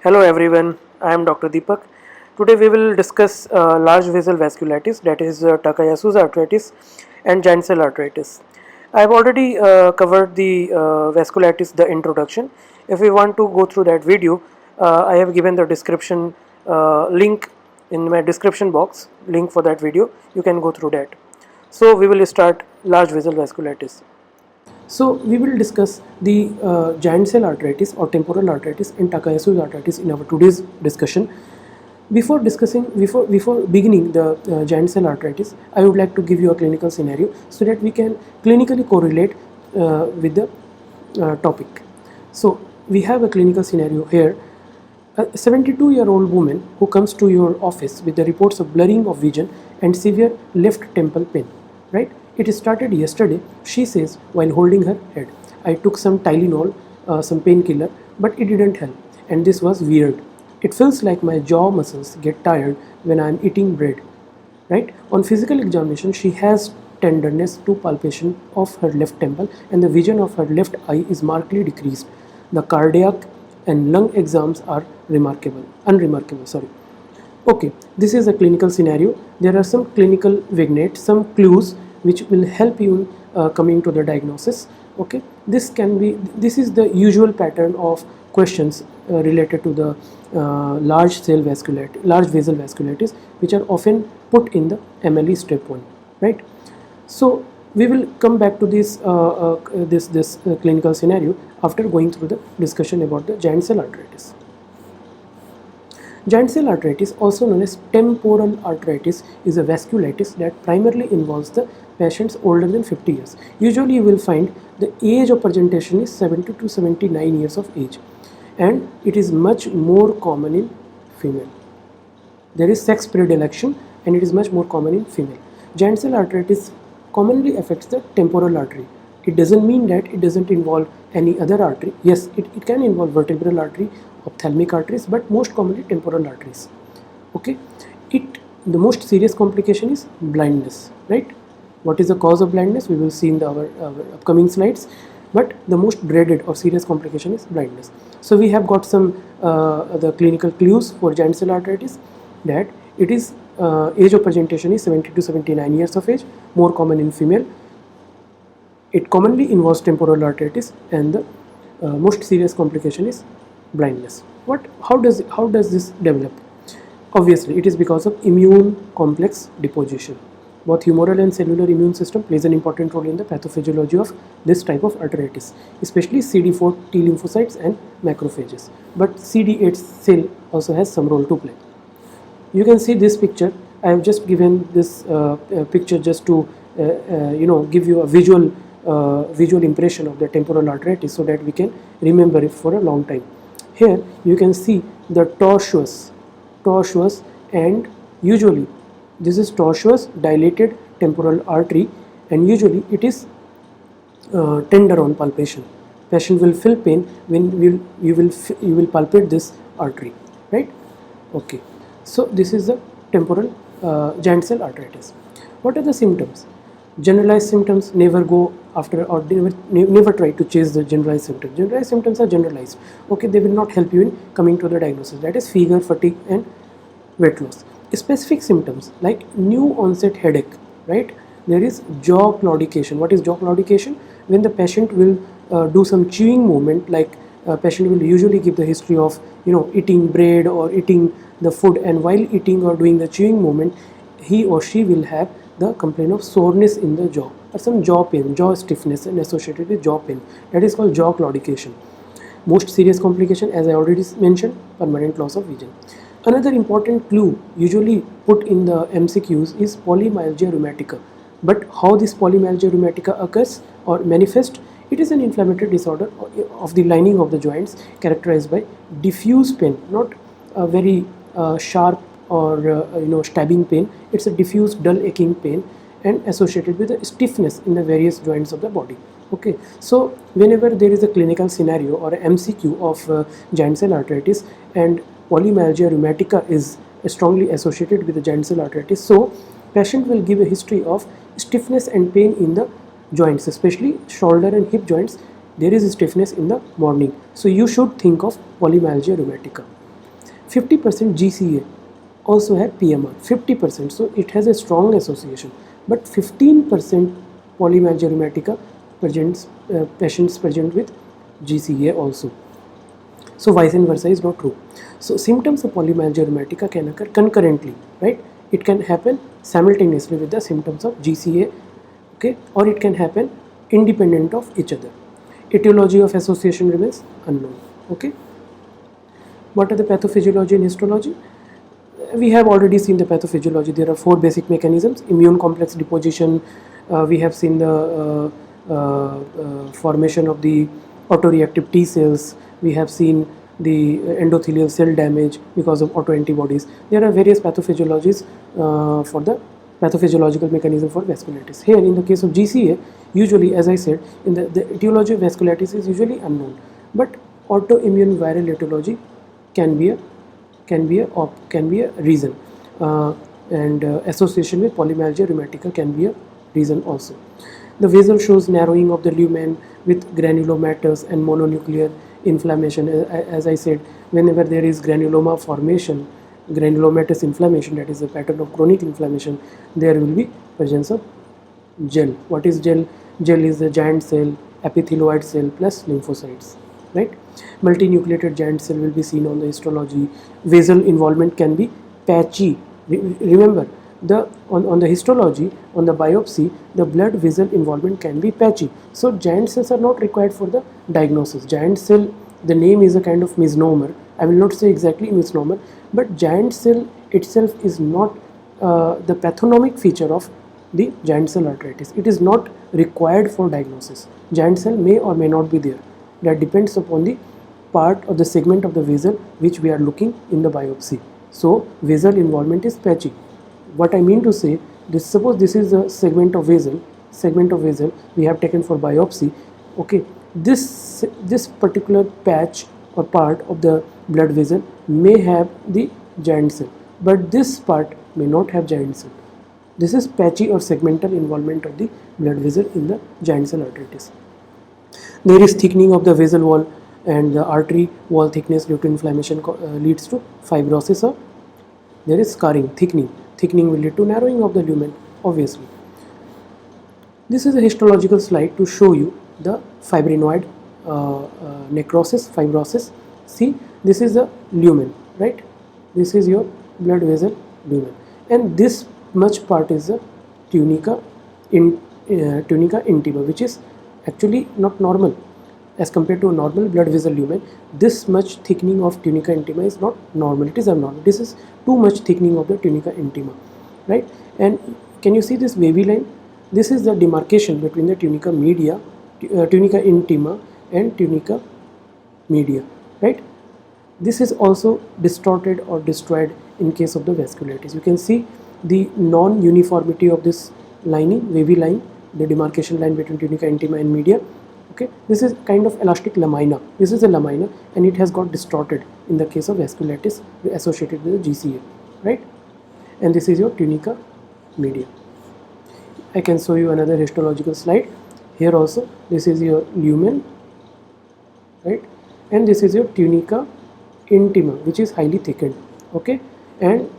Hello everyone, I am Dr. Deepak. Today we will discuss large vessel vasculitis, that is Takayasu's arthritis and giant cell arthritis. I have already covered the vasculitis, the introduction. If we want to go through that video, I have given the description link in my description box, link for that video. You can go through that. So we will start large vessel vasculitis. So we will discuss the giant cell arthritis or temporal arthritis and Takayasu's arthritis in our today's discussion. Before beginning the giant cell arthritis, I would like to give you a clinical scenario so that we can clinically correlate with the topic. So we have a clinical scenario here. A 72-year-old woman who comes to your office with the reports of blurring of vision and severe left temple pain, right? It started yesterday, she says, while holding her head. I took some Tylenol, some painkiller, but it didn't help, and this was weird. It feels like my jaw muscles get tired when I am eating bread, right? On physical examination, she has tenderness to palpation of her left temple, and the vision of her left eye is markedly decreased. The cardiac and lung exams are unremarkable. Okay, this is a clinical scenario. There are some clinical vignettes, some clues which will help you coming to the diagnosis. Okay, this is the usual pattern of questions related to the large vessel vasculitis, which are often put in the MLE step 1, right? So we will come back to this clinical scenario after going through the discussion about the giant cell arthritis. Giant cell arthritis, also known as temporal arthritis, is a vasculitis that primarily involves the patients older than 50 years. Usually you will find the age of presentation is 70 to 79 years of age, and it is much more common in female. There is sex predilection and it is much more common in female. Giant cell arthritis commonly affects the temporal artery. It doesn't mean that it doesn't involve any other artery. Yes, it can involve vertebral artery, ophthalmic arteries, but most commonly temporal arteries. Okay, the most serious complication is blindness, right? What is the cause of blindness? We will see in our upcoming slides. But the most dreaded or serious complication is blindness. So we have got some the clinical clues for giant cell arthritis, that it is age of presentation is 70 to 79 years of age, more common in female. It commonly involves temporal arthritis, and the most serious complication is blindness. How does this develop? Obviously, it is because of immune complex deposition. Both humoral and cellular immune system plays an important role in the pathophysiology of this type of arthritis, especially CD4 T lymphocytes and macrophages. But CD8 cell also has some role to play. You can see this picture. I have just given this picture just to give you a visual impression of the temporal arthritis so that we can remember it for a long time. Here you can see the tortuous, and usually this is tortuous dilated temporal artery, and usually it is tender on palpation. Patient will feel pain when you will palpate this artery, right? Okay, so this is the temporal giant cell arthritis. What are the symptoms? Generalized symptoms, never go after or never try to chase the generalized symptoms. Generalized symptoms are generalized. Okay, they will not help you in coming to the diagnosis. That is fever, fatigue, and weight loss. Specific symptoms like new onset headache, right? There is jaw claudication. What is jaw claudication? When the patient will do some chewing movement, like patient will usually give the history of eating bread or eating the food, and while eating or doing the chewing movement, he or she will have the complaint of soreness in the jaw or some jaw pain, jaw stiffness, and associated with jaw pain. That is called jaw claudication. Most serious complication, as I already mentioned, permanent loss of vision. Another important clue usually put in the MCQs is polymyalgia rheumatica. But how this polymyalgia rheumatica occurs or manifests? It is an inflammatory disorder of the lining of the joints characterized by diffuse pain, not a very sharp or stabbing pain. It's a diffuse dull aching pain and associated with a stiffness in the various joints of the body. Okay, so whenever there is a clinical scenario or a MCQ of giant cell arthritis and polymyalgia rheumatica is strongly associated with the giant cell arthritis, so patient will give a history of stiffness and pain in the joints, especially shoulder and hip joints. There is stiffness in the morning, so you should think of polymyalgia rheumatica. 50% GCA also have PMR, 50%, so it has a strong association. But 15% polymyalgia rheumatica patients present with GCA also. So vice versa is not true. So symptoms of polymyalgia rheumatica can occur concurrently, right? It can happen simultaneously with the symptoms of GCA, okay, or it can happen independent of each other. Etiology of association remains unknown, okay. What are the pathophysiology and histology? We have already seen the pathophysiology. There are 4 basic mechanisms: immune complex deposition, we have seen the formation of the autoreactive T cells, we have seen the endothelial cell damage because of autoantibodies. There are various pathophysiologies for the pathophysiological mechanism for vasculitis. Here in the case of GCA, usually, as I said, in the etiology of vasculitis is usually unknown, but autoimmune viral etiology can be a reason, and association with polymyalgia rheumatica can be a reason also. The visual shows narrowing of the lumen with granulomatous and mononuclear inflammation. As I said, whenever there is granuloma formation, granulomatous inflammation, that is a pattern of chronic inflammation, there will be presence of gel. What is gel? Gel is the giant cell, epithelioid cell plus lymphocytes, right? Multinucleated giant cell will be seen on the histology. Vasal involvement can be patchy. Remember, on the histology, on the biopsy, the blood vessel involvement can be patchy. So giant cells are not required for the diagnosis. Giant cell, the name is a kind of misnomer. I will not say exactly misnomer, but giant cell itself is not the pathognomic feature of the giant cell arteritis. It is not required for diagnosis. Giant cell may or may not be there. That depends upon the part of the segment of the vessel which we are looking in the biopsy. So vessel involvement is patchy. What I mean to say, suppose this is a segment of vessel we have taken for biopsy, okay. This particular patch or part of the blood vessel may have the giant cell, but this part may not have giant cell. This is patchy or segmental involvement of the blood vessel in the giant cell arteritis. There is thickening of the vessel wall, and the artery wall thickness due to inflammation leads to fibrosis, or there is scarring, thickening. Thickening will lead to narrowing of the lumen, obviously. This is a histological slide to show you the fibrinoid necrosis, fibrosis. See, this is the lumen, right? This is your blood vessel lumen, and this much part is the tunica intima, which is actually not normal. As compared to a normal blood vessel lumen, this much thickening of tunica intima is not normal, it is abnormal. This is too much thickening of the tunica intima, right? And can you see this wavy line? This is the demarcation between the tunica media, tunica intima and tunica media, right? This is also distorted or destroyed in case of the vasculitis. You can see the non-uniformity of this lining, wavy line, the demarcation line between tunica intima and media. Okay, this is kind of elastic lamina. This is a lamina, and it has got distorted in the case of vasculitis associated with the GCA, right? And this is your tunica media. I can show you another histological slide. Here also, this is your lumen, right? And this is your tunica intima, which is highly thickened. Okay, and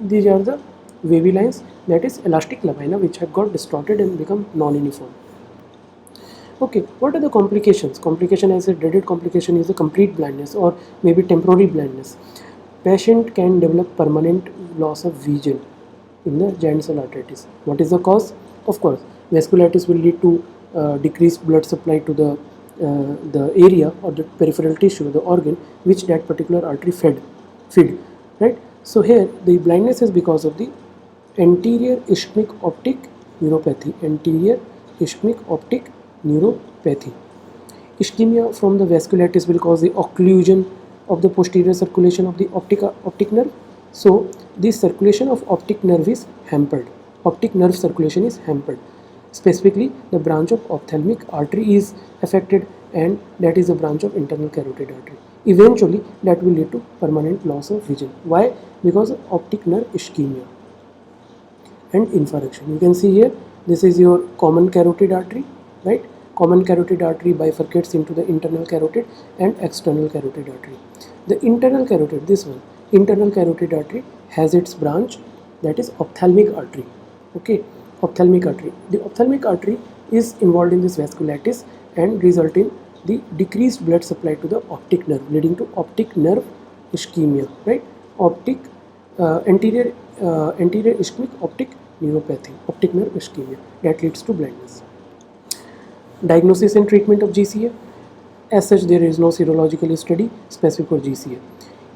these are the wavy lines, that is elastic lamina, which have got distorted and become non-uniform. Okay, what are the complications? Complication, as a dreaded complication, is the complete blindness or maybe temporary blindness. Patient can develop permanent loss of vision in the giant cell arteritis. What is the cause? Of course, vasculitis will lead to decreased blood supply to the area or the peripheral tissue, the organ which that particular artery feed, right? So here the blindness is because of the anterior ischemic optic neuropathy. Anterior ischemic optic neuropathy. Ischemia from the vasculitis will cause the occlusion of the posterior circulation of the optic nerve. So this circulation of optic nerve is hampered. Optic nerve circulation is hampered. Specifically, the branch of ophthalmic artery is affected, and that is a branch of internal carotid artery. Eventually, that will lead to permanent loss of vision. Why? Because of optic nerve ischemia and infarction. You can see here, this is your common carotid artery, right? common carotid artery bifurcates into the internal carotid and external carotid artery. The internal carotid, this one, internal carotid artery has its branch, that is ophthalmic artery. Okay, ophthalmic artery. The ophthalmic artery is involved in this vasculitis and result in the decreased blood supply to the optic nerve, leading to optic nerve ischemia, right? Optic anterior ischemic optic neuropathy, optic nerve ischemia, that leads to blindness. Diagnosis and treatment of GCA. As such, there is no serological study specific for GCA.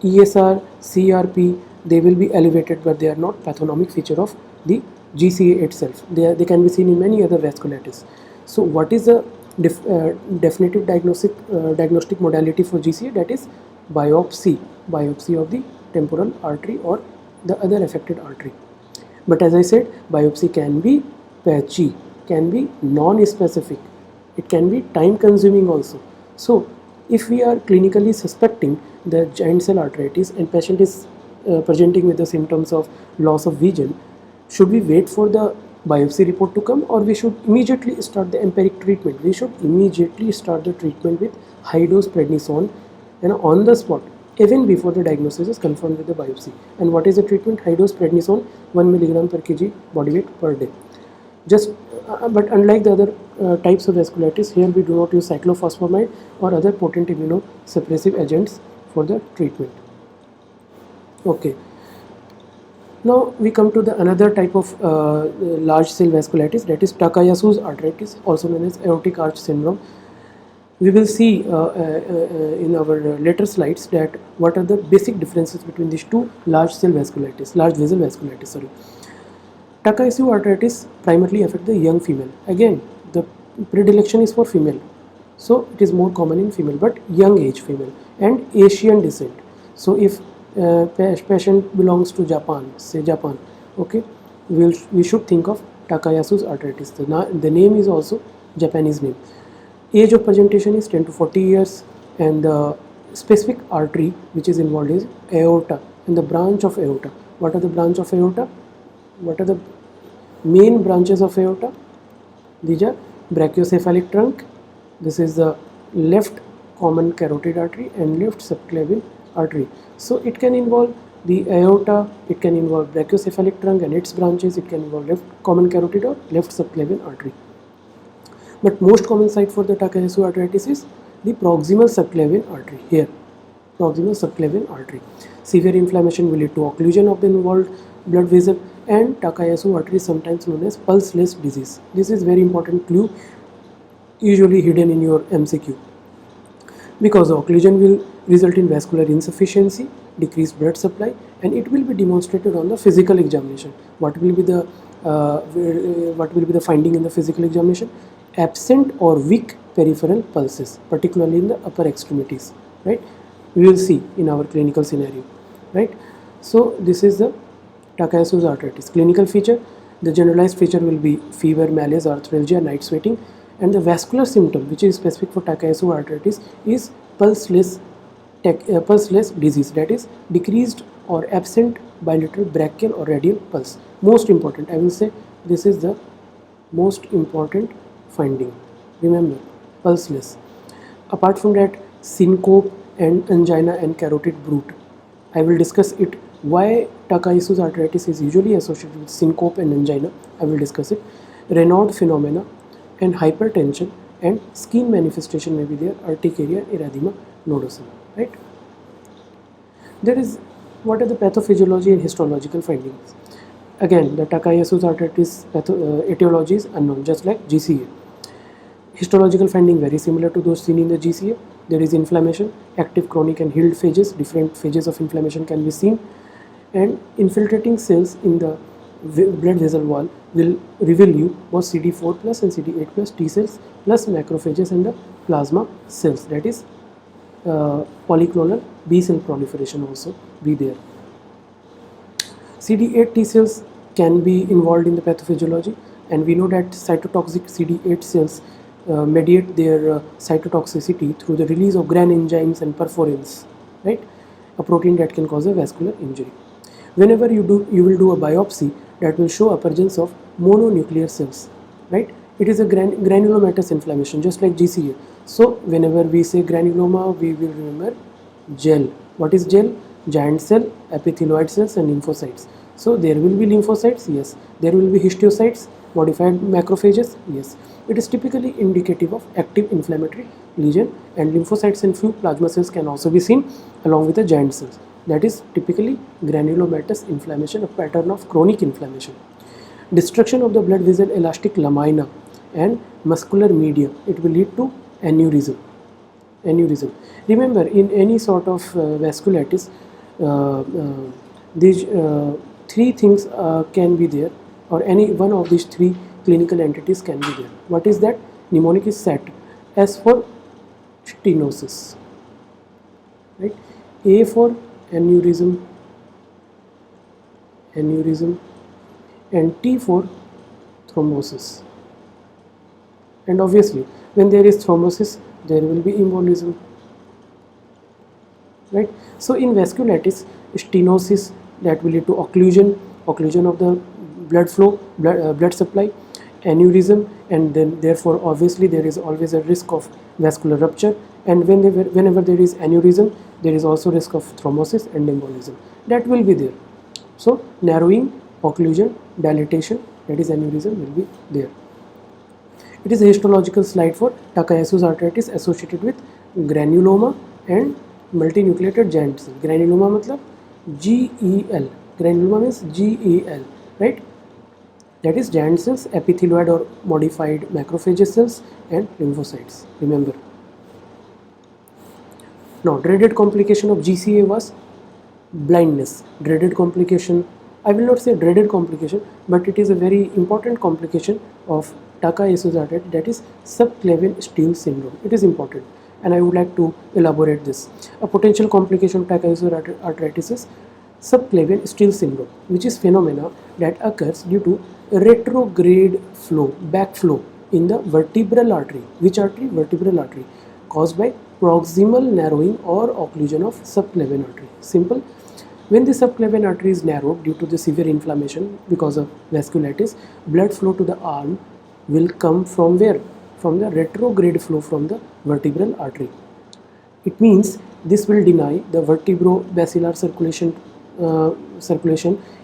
ESR, CRP, they will be elevated, but they are not pathognomic feature of the GCA itself. They can be seen in many other vasculitis. So what is the definitive diagnostic modality for GCA? That is biopsy of the temporal artery or the other affected artery. But as I said, biopsy can be patchy, can be non-specific, it can be time consuming also. So if we are clinically suspecting the giant cell arteritis and patient is presenting with the symptoms of loss of vision, should we wait for the biopsy report to come, or we should immediately start the empiric treatment? We should immediately start the treatment with high dose prednisone and on the spot, even before the diagnosis is confirmed with the biopsy. And what is the treatment? High dose prednisone, 1 mg per kg body weight per day. But unlike the other types of vasculitis, here we do not use cyclophosphamide or other potent immunosuppressive agents for the treatment. Okay. Now we come to the another type of large cell vasculitis, that is Takayasu's arteritis, also known as aortic arch syndrome. We will see in our later slides that what are the basic differences between these two large vessel vasculitis. Sorry. Takayasu arteritis primarily affect the young female. Again, the predilection is for female, so it is more common in female, but young age female and Asian descent. So if patient belongs to Japan, say Japan, okay, we should think of Takayasu's arteritis. The name is also Japanese name. Age of presentation is 10 to 40 years, and the specific artery which is involved is aorta and the branch of aorta. What are the branch of aorta? What are the main branches of aorta? These are brachiocephalic trunk. This is the left common carotid artery and left subclavian artery. So it can involve the aorta, it can involve brachiocephalic trunk and its branches, it can involve left common carotid or left subclavian artery. But most common site for the Takayasu arteritis is the proximal subclavian artery. Here, proximal subclavian artery. Severe inflammation will lead to occlusion of the involved blood vessel, and Takayasu artery is sometimes known as pulseless disease. This is very important clue, usually hidden in your MCQ. Because the occlusion will result in vascular insufficiency, decreased blood supply, and it will be demonstrated on the physical examination. What will be the finding in the physical examination? Absent or weak peripheral pulses, particularly in the upper extremities, right? We will see in our clinical scenario, right? So this is the Takayasu's arteritis. Clinical feature: the generalized feature will be fever, malaise, arthralgia, night sweating, and the vascular symptom which is specific for Takayasu arteritis is pulseless disease, that is decreased or absent bilateral brachial or radial pulse. Most important, I will say this is the most important finding. Remember, pulseless. Apart from that, syncope and angina and carotid bruit. I will discuss it. Why Takayasu's arteritis is usually associated with syncope and angina, I will discuss it. Raynaud phenomena and hypertension and skin manifestation may be there, urticaria, erythema nodosum, right? There is, what are the pathophysiology and histological findings? Again, the Takayasu's arteritis etiology is unknown, just like GCA. Histological finding very similar to those seen in the GCA. There is inflammation, active, chronic and healed phases. Different phases of inflammation can be seen, and infiltrating cells in the blood vessel wall will reveal you both CD4 plus and CD8 plus T cells plus macrophages and the plasma cells, that is polyclonal B cell proliferation also be there. CD8 T cells can be involved in the pathophysiology, and we know that cytotoxic CD8 cells mediate their cytotoxicity through the release of gran enzymes and perforins, right? A protein that can cause a vascular injury. Whenever you will do a biopsy, that will show emergence of mononuclear cells, right? It is a granulomatous inflammation, just like GCA. So whenever we say granuloma, we will remember gel. What is gel? Giant cell, epithelioid cells and lymphocytes. So there will be lymphocytes, yes. There will be histiocytes, modified macrophages, yes. It is typically indicative of active inflammatory lesion, and lymphocytes and few plasma cells can also be seen along with the giant cells. That is typically granulomatous inflammation, a pattern of chronic inflammation. Destruction of the blood vessel elastic lamina and muscular media, it will lead to aneurysm. Remember, in any sort of vasculitis, these three things can be there, or any one of these three clinical entities can be there. What is that? Mnemonic is SAT. S for stenosis, right? A for aneurysm, and T for thrombosis. And obviously, when there is thrombosis, there will be embolism, right? So in vasculitis, stenosis, that will lead to occlusion of the blood flow, blood supply, aneurysm, and then therefore obviously there is always a risk of vascular rupture, and whenever there is aneurysm, there is also risk of thrombosis and embolism. That will be there. So narrowing, occlusion, dilatation, that is aneurysm, will be there. It is a histological slide for Takayasu's arteritis associated with granuloma and multinucleated giant cell. Granuloma matlab GEL. Granuloma means GEL, right? That is giant cells, epithelioid or modified macrophage cells, and lymphocytes. Remember. Now, dreaded complication of GCA was blindness. Dreaded complication, I will not say dreaded complication, but it is a very important complication of Takayasu's arteritis, that is subclavian steal syndrome. It is important, and I would like to elaborate this. A potential complication of Takayasu's arteritis is subclavian steal syndrome, which is phenomena that occurs due to retrograde flow, backflow in the vertebral artery. Which artery? Vertebral artery, caused by proximal narrowing or occlusion of subclavian artery. Simple. When the subclavian artery is narrowed due to the severe inflammation because of vasculitis, blood flow to the arm will come from where? From the retrograde flow from the vertebral artery. It means this will deny the vertebrobacillar circulation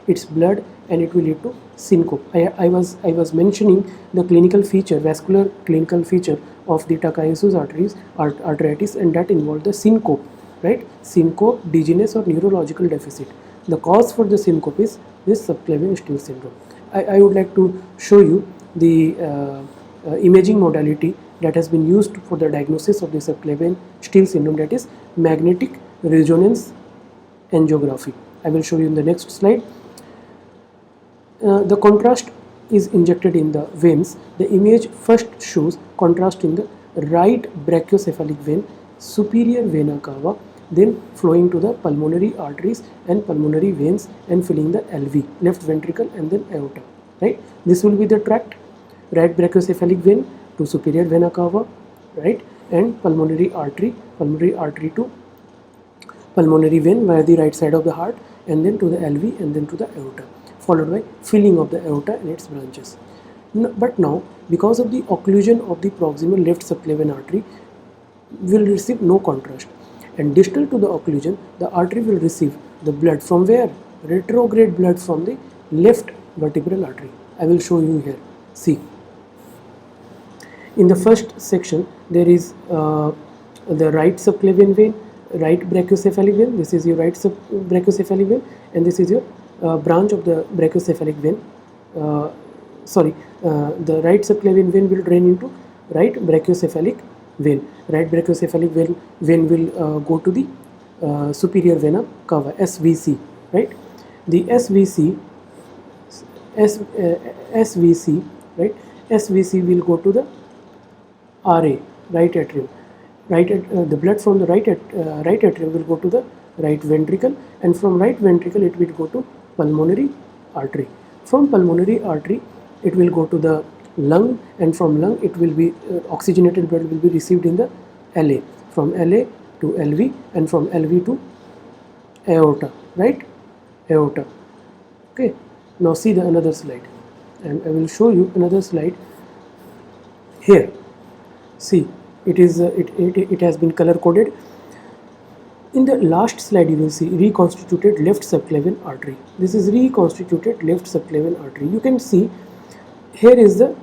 its blood, and it will lead to syncope. I was mentioning the clinical feature, vascular clinical feature of the Takayasu's arteritis, and that involved the syncope, right? Syncope, dizziness, or neurological deficit. The cause for the syncope is this subclavian steal syndrome. I would like to show you the imaging modality that has been used for the diagnosis of the subclavian steal syndrome, that is magnetic resonance angiography. I will show you in the next slide. The contrast is injected in the veins. The image first shows contrast in the right brachiocephalic vein, superior vena cava, then flowing to the pulmonary arteries and pulmonary veins and filling the LV, left ventricle, and then aorta, right? This will be the tract, right brachiocephalic vein to superior vena cava, right, and pulmonary artery to pulmonary vein via the right side of the heart, and then to the LV, and then to the aorta, followed by filling of the aorta and its branches. But now, because of the occlusion of the proximal left subclavian artery, will receive no contrast, and distal to the occlusion, the artery will receive the blood from where? Retrograde blood from the left vertebral artery. I will show you here. See, in the first section there is the right subclavian vein, right brachiocephalic vein. This is your right brachiocephalic vein, and this is your branch of the brachiocephalic vein. The right subclavian vein will drain into right brachiocephalic vein. Right brachiocephalic vein will go to the superior vena cava, SVC, right? The SVC, right? SVC will go to the RA, right atrium. The blood from the right atrium will go to the right ventricle, and from right ventricle it will go to pulmonary artery. From pulmonary artery it will go to the lung, and from lung it will be oxygenated blood will be received in the LA, from LA to LV, and from LV to aorta, right? Aorta. Okay. Now see the another slide, and I will show you another slide here. See, it has been color coded. In the last slide, you will see reconstituted left subclavian artery. This is reconstituted left subclavian artery. You can see here is the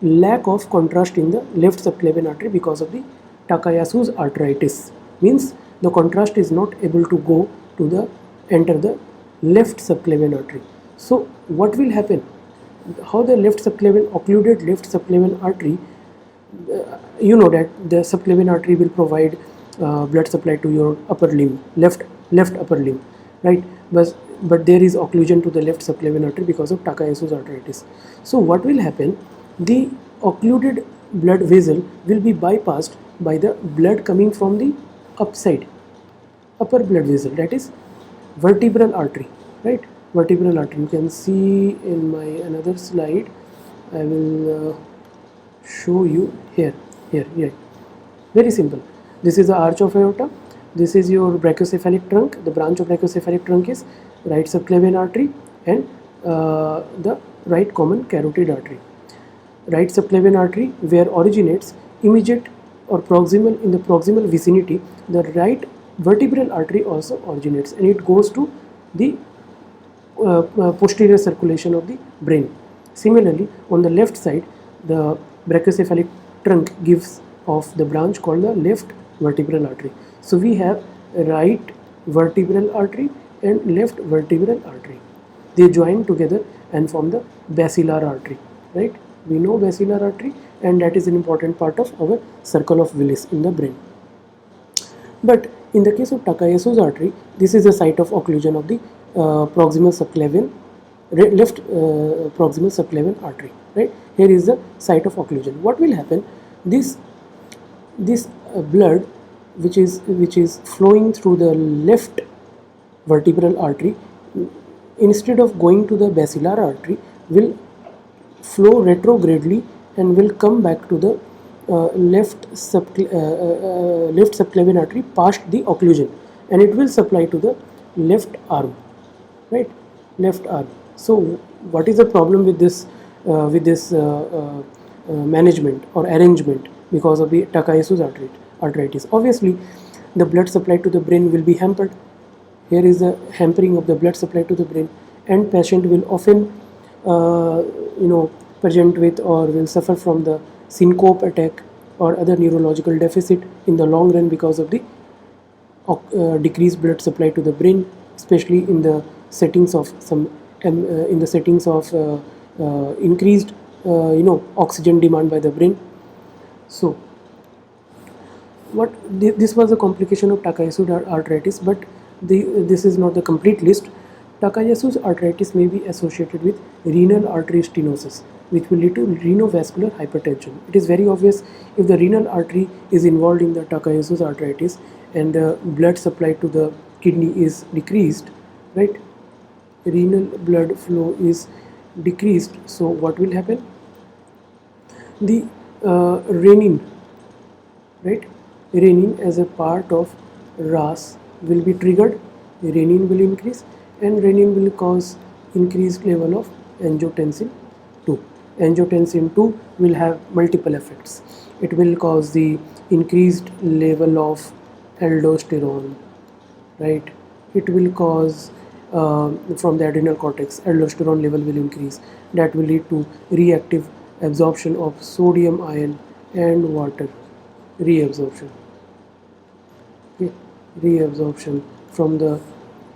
lack of contrast in the left subclavian artery because of the Takayasu's arteritis. Means the contrast is not able to go to the enter the left subclavian artery. So what will happen? How the left subclavian occluded left subclavian artery, you know that the subclavian artery will provide blood supply to your upper limb, left upper limb, right? But there is occlusion to the left subclavian artery because of Takayasu's arteritis. So what will happen? The occluded blood vessel will be bypassed by the blood coming from the upside, upper blood vessel, that is vertebral artery, right? Vertebral artery. You can see in my another slide. I will show you here. Very simple. This is the arch of aorta. This is your brachiocephalic trunk. The branch of brachiocephalic trunk is right subclavian artery and the right common carotid artery. Right subclavian artery, where originates immediate or proximal, in the proximal vicinity, the right vertebral artery also originates, and it goes to the posterior circulation of the brain. Similarly, on the left side, the brachiocephalic trunk gives off the branch called the left vertebral artery. So we have right vertebral artery and left vertebral artery. They join together and form the basilar artery, right? We know basilar artery, and that is an important part of our circle of Willis in the brain. But in the case of Takayasu's artery, this is the site of occlusion of the proximal subclavian, left proximal subclavian artery, right? Here is the site of occlusion. What will happen? This blood which is flowing through the left vertebral artery, instead of going to the basilar artery, will flow retrogradely and will come back to the left subclavian artery past the occlusion, and it will supply to the left arm, right? Left arm. So what is the problem with this management or arrangement because of the Takayasu's arteritis? Obviously, the blood supply to the brain will be hampered. Here is the hampering of the blood supply to the brain, and patient will often present with or will suffer from the syncope attack or other neurological deficit in the long run because of the decreased blood supply to the brain, especially in the settings of increased oxygen demand by the brain. So this was a complication of Takayasu's arteritis, but this is not the complete list. Takayasu's arteritis may be associated with renal artery stenosis, which will lead to renovascular hypertension. It is very obvious, if the renal artery is involved in the Takayasu's arteritis and the blood supply to the kidney is decreased, right? Renal blood flow is decreased. So what will happen? The renin, right? Renin as a part of RAS will be triggered. Renin will increase, and renin will cause increased level of angiotensin 2. Angiotensin 2 will have multiple effects. It will cause the increased level of aldosterone, right? It will cause from the adrenal cortex, aldosterone level will increase. That will lead to reactive absorption of sodium ion and water, reabsorption. Okay. Reabsorption from the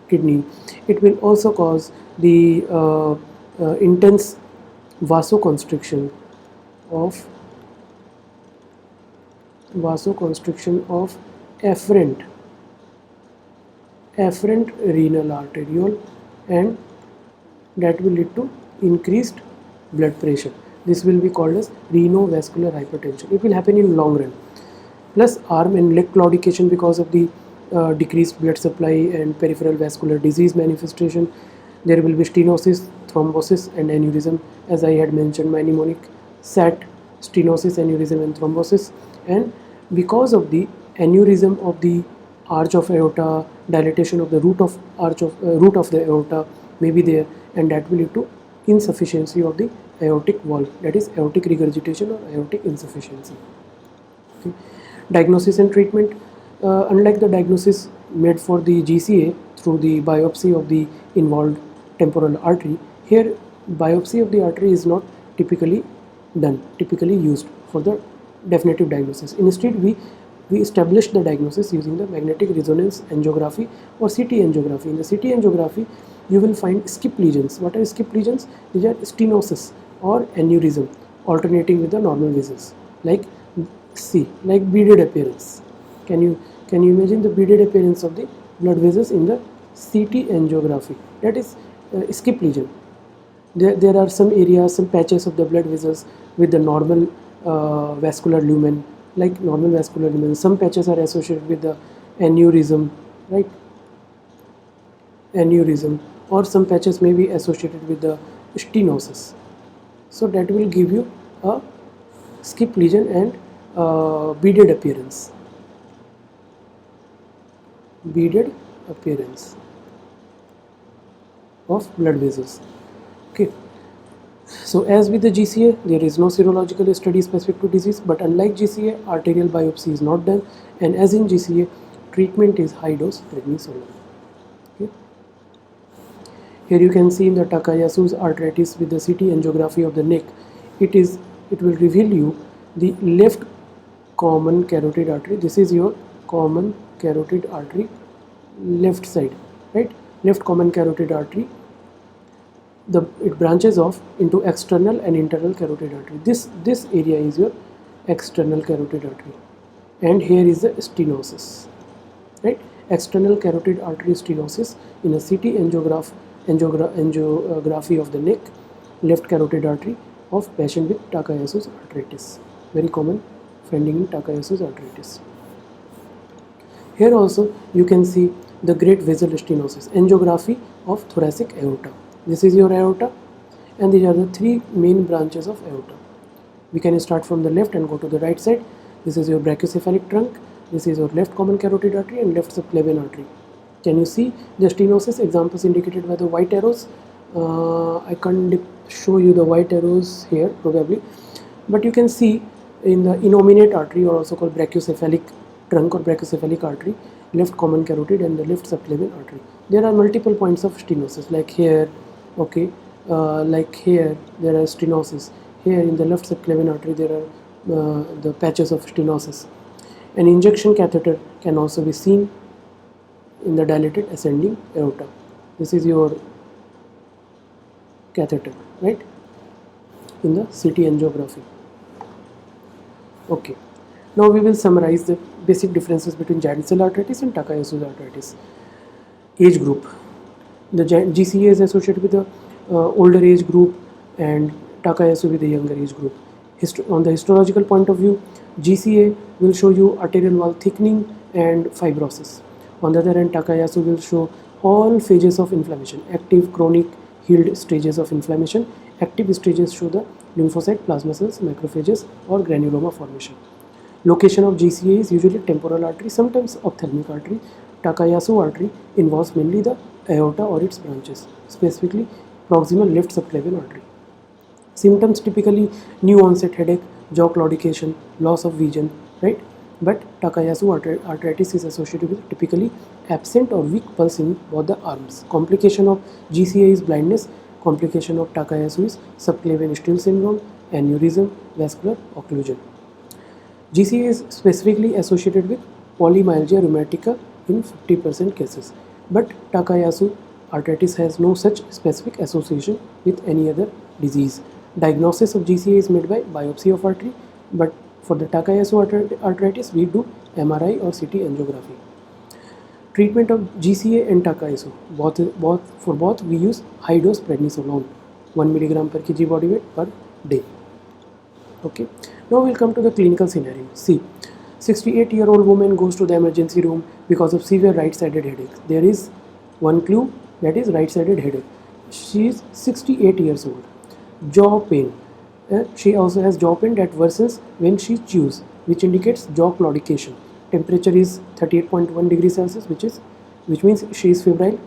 kidney. It will also cause the intense vasoconstriction of afferent renal arteriole, and that will lead to increased blood pressure. This will be called as renovascular hypertension. It will happen in long run. Plus arm and leg claudication because of the decreased blood supply and peripheral vascular disease manifestation. There will be stenosis, thrombosis and aneurysm, as I had mentioned, my mnemonic SAT, stenosis, aneurysm and thrombosis. And because of the aneurysm of the arch of aorta, dilatation of the root of the aorta may be there, and that will lead to insufficiency of the aortic valve, that is aortic regurgitation or aortic insufficiency. Okay. Diagnosis and treatment. Unlike the diagnosis made for the GCA through the biopsy of the involved temporal artery, here biopsy of the artery is not typically used for the definitive diagnosis. Instead, we establish the diagnosis using the magnetic resonance angiography or CT angiography. In the CT angiography, you will find skip lesions. What are skip lesions? These are stenosis or aneurysm alternating with the normal vessels, like like beaded appearance. Can you imagine the beaded appearance of the blood vessels in the CT angiography? That is skip lesion. There are some areas, some patches of the blood vessels with the normal vascular lumen, like normal vascular lumen. Some patches are associated with the aneurysm, right? Aneurysm, or some patches may be associated with the stenosis. So that will give you a skip lesion and beaded appearance. Beaded appearance of blood vessels. Okay. So as with the GCA, there is no serological study specific to disease, but unlike GCA, arterial biopsy is not done, and as in GCA, treatment is high dose prednisolone. Okay. Here you can see in the Takayasu's arteritis with the CT angiography of the neck, it will reveal you the left common carotid artery. This is your common carotid artery, left side, right? Left common carotid artery. It branches off into external and internal carotid artery. This area is your external carotid artery, and here is the stenosis, right? External carotid artery stenosis in a CT angiography of the neck, left carotid artery of patient with Takayasu's arteritis. Very common finding in Takayasu's arteritis. Here also you can see the great vessel stenosis, angiography of thoracic aorta. This is your aorta, and these are the three main branches of aorta. We can start from the left and go to the right side. This is your brachiocephalic trunk. This is your left common carotid artery and left subclavian artery. Can you see the stenosis examples indicated by the white arrows? I can't show you the white arrows here probably, but you can see in the innominate artery, or also called brachiocephalic trunk or brachiocephalic artery, left common carotid and the left subclavian artery. There are multiple points of stenosis, like here, okay, like here there are stenosis. Here in the left subclavian artery there are the patches of stenosis. An injection catheter can also be seen in the dilated ascending aorta. This is your catheter, right, in the CT angiography. Okay, now we will summarize the basic differences between giant cell arteritis and Takayasu's arteritis. Age group. The GCA is associated with the older age group, and Takayasu with the younger age group. On the histological point of view, GCA will show you arterial wall thickening and fibrosis. On the other hand, Takayasu will show all phases of inflammation: active, chronic, healed stages of inflammation. Active stages show the lymphocyte, plasma cells, macrophages, or granuloma formation. Location of GCA is usually temporal artery, sometimes ophthalmic artery. Takayasu artery involves mainly the aorta or its branches, specifically proximal left subclavian artery. Symptoms typically new onset headache, jaw claudication, loss of vision, right? But Takayasu arteritis is associated with typically absent or weak pulse in both the arms. Complication of GCA is blindness. Complication of Takayasu is subclavian steal syndrome, aneurysm, vascular occlusion. GCA is specifically associated with polymyalgia rheumatica in 50% cases, but Takayasu arteritis has no such specific association with any other disease. Diagnosis of GCA is made by biopsy of artery, but for the Takayasu arteritis we do MRI or CT angiography. Treatment of GCA and Takayasu, for both we use high dose prednisolone, 1 mg per kg body weight per day. Okay, now we'll come to the clinical scenario. See, 68-year-old woman goes to the emergency room because of severe right-sided headache. There is one clue, that is right-sided headache. She is 68 years old. Jaw pain. She also has jaw pain that worsens when she chews, which indicates jaw claudication. Temperature is 38.1 degrees Celsius, which means she is febrile,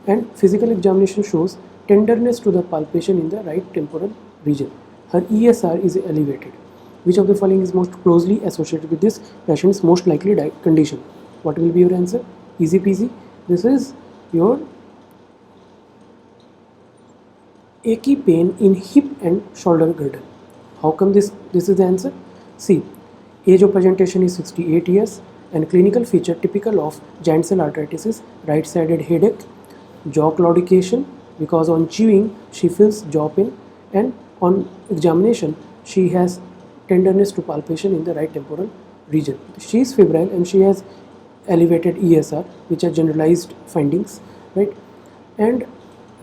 and physical examination shows tenderness to the palpation in the right temporal region. her ESR is elevated. Which of the following is most closely associated with this patient's most likely condition? What will be your answer? Easy peasy. This is your achy pain in hip and shoulder girdle. How come this is the answer? See, age of presentation is 68 years and clinical feature typical of giant cell arteritis is right-sided headache, jaw claudication because on chewing she feels jaw pain, and on examination she has tenderness to palpation in the right temporal region. She is febrile and she has elevated ESR, which are generalized findings, right? And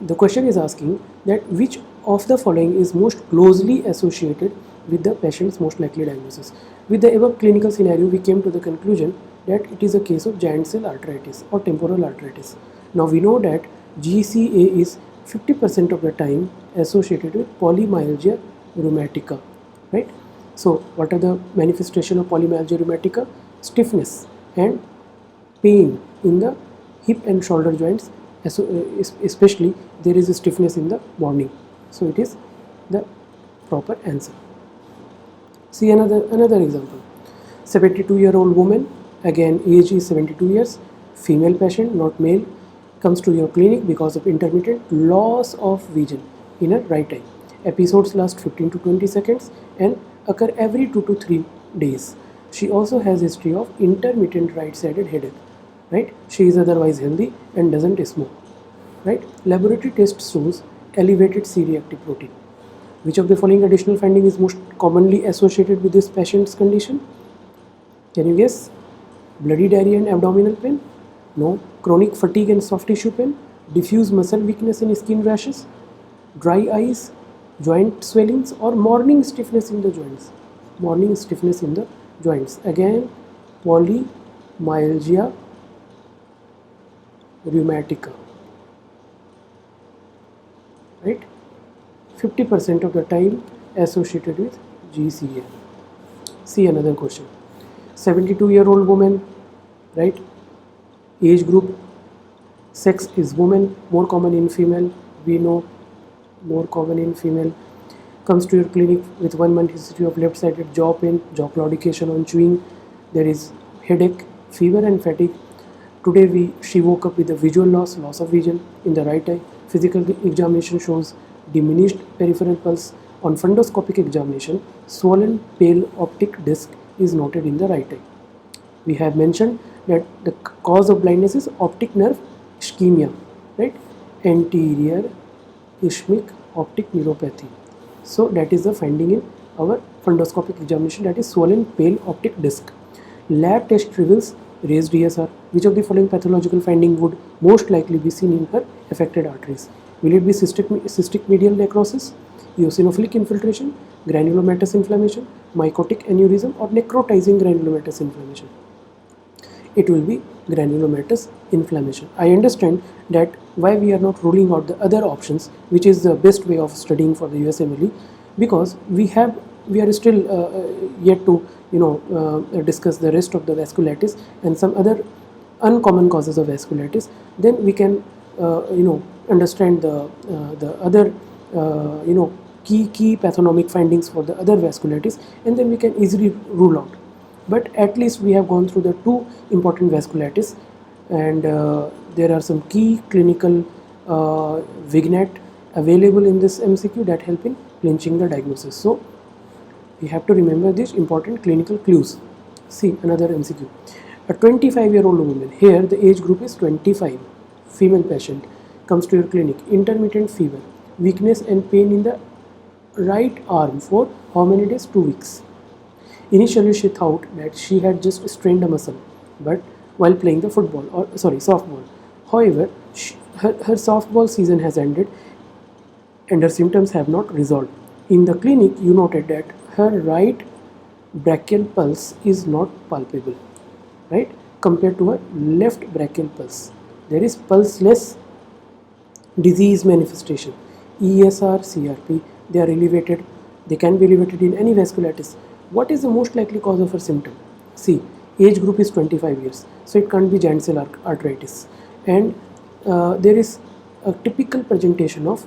the question is asking that which of the following is most closely associated with the patient's most likely diagnosis. With the above clinical scenario, we came to the conclusion that it is a case of giant cell arteritis or temporal arteritis. Now we know that GCA is 50% of the time associated with polymyalgia rheumatica, right? So what are the manifestation of polymyalgia rheumatica? Stiffness and pain in the hip and shoulder joints, especially there is a stiffness in the morning. So it is the proper answer. See another example. 72-year-old woman, again age is 72 years, female patient, not male, comes to your clinic because of intermittent loss of vision in her right eye. Episodes last 15 to 20 seconds and occur every 2 to 3 days. She also has history of intermittent right-sided headache, right? She is otherwise healthy and doesn't smoke, right? Laboratory test shows elevated C-reactive protein. Which of the following additional finding is most commonly associated with this patient's condition? Can you guess? Bloody diarrhea and abdominal pain? No. Chronic fatigue and soft tissue pain? Diffuse muscle weakness and skin rashes? Dry eyes? Joint swellings? Or morning stiffness in the joints? Morning stiffness in the joints. Again, polymyalgia rheumatica, right? 50% of the time associated with GCA. See another question. 72-year-old woman, right? Age group, sex is woman, more common in female, we know, more common in female. Comes to your clinic with 1 month history of left-sided jaw pain, jaw claudication on chewing. There is headache, fever and fatigue. Today she woke up with a visual loss of vision in the right eye. Physical examination shows diminished peripheral pulse. On fundoscopic examination, swollen pale optic disc is noted in the right eye. We have mentioned that the cause of blindness is optic nerve ischemia, right? Anterior ischemic optic neuropathy. So that is the finding in our fundoscopic examination, that is swollen pale optic disc. Lab test reveals raised ESR. Which of the following pathological finding would most likely be seen in her affected arteries? Will it be cystic medial necrosis, eosinophilic infiltration, granulomatous inflammation, mycotic aneurysm, or necrotizing granulomatous inflammation? It will be granulomatous inflammation. I understand that why we are not ruling out the other options, which is the best way of studying for the USMLE, because we are still yet to discuss the rest of the vasculitis and some other uncommon causes of vasculitis. Then we can understand the other key pathonomic findings for the other vasculitis, and then we can easily rule out. But at least we have gone through the two important vasculitis, and there are some key clinical vignette available in this MCQ that help in clinching the diagnosis. So we have to remember these important clinical clues. See another MCQ. A 25-year-old woman, here the age group is 25, female patient, comes to your clinic, intermittent fever, weakness and pain in the right arm for how many days? 2 weeks. Initially she thought that she had just strained a muscle, but while playing the softball. However, her softball season has ended and her symptoms have not resolved. In the clinic, you noted that her right brachial pulse is not palpable, right, compared to her left brachial pulse. There is pulseless disease manifestation. ESR, CRP, they are elevated. They can be elevated in any vasculitis. What is the most likely cause of her symptom? See, age group is 25 years, so it can't be giant cell arteritis. And there is a typical presentation of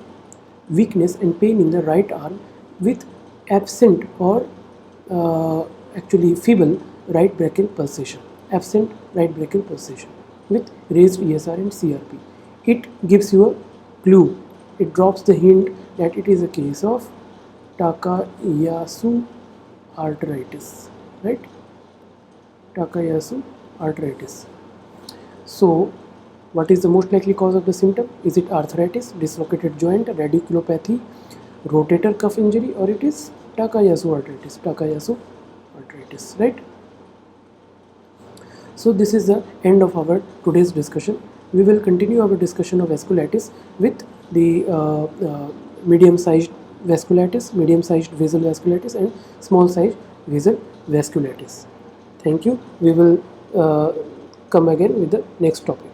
weakness and pain in the right arm with absent or actually feeble right brachial pulsation, absent right brachial pulsation with raised ESR and CRP. It gives you a clue, it drops the hint that it is a case of Takayasu arteritis, right? Takayasu arteritis. So, what is the most likely cause of the symptom? Is it arthritis, dislocated joint, radiculopathy, rotator cuff injury, or it is Takayasu arteritis? Takayasu arteritis, right? So this is the end of our today's discussion. We will continue our discussion of vasculitis with the medium-sized vasculitis, medium-sized vessel vasculitis, and small-sized vessel vasculitis. Thank you. We will come again with the next topic.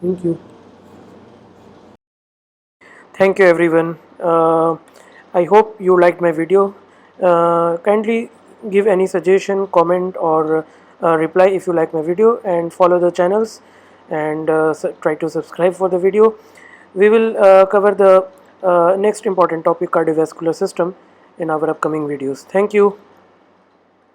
Thank you. Thank you everyone. I hope you liked my video. Kindly give any suggestion, comment, or reply if you like my video, and follow the channels, and try to subscribe for the video. We will cover the next important topic, cardiovascular system, in our upcoming videos. Thank you.